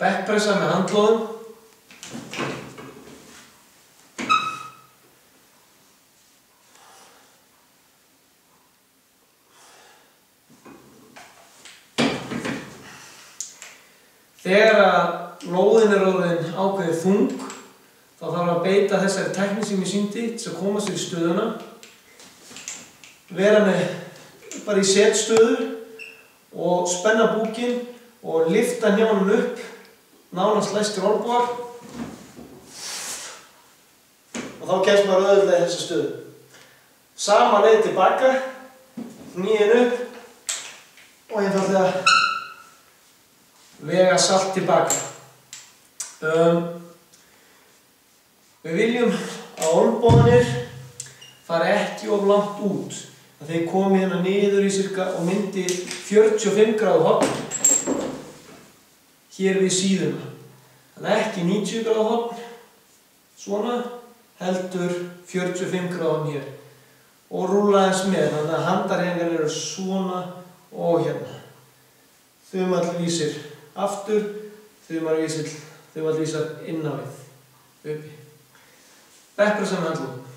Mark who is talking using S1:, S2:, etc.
S1: Bekkpressa með handkloðum. Þegar að lóðin er orðin ákveðið þung, þá þarf að beita þessari tækni sem ég sýndi til að koma sér í stöðuna. Vera með bara í setstöðu og spenna búkinn og lyfta hnjánum upp, nánast læstir olnbogar. Og þá kemst maður auðvitað í þessa stöðu. Sama leið tilbaka, hníin upp og einfaldlega vega salt tilbaka. Við viljum að olnbogarnir fari ekki of langt út. Að þeir komi hérna niður í og myndi 45 gráðu horn hér við síðuna. Þannig ekki 90 gráðu horn, svona, heldur 45 gráðum hér. Og rúlla eins með, þannig að handarhengar eru svona og hérna. Þumallvísir aftur, þumallvísir inn á við, uppi. Bekkpressa með handkloðum.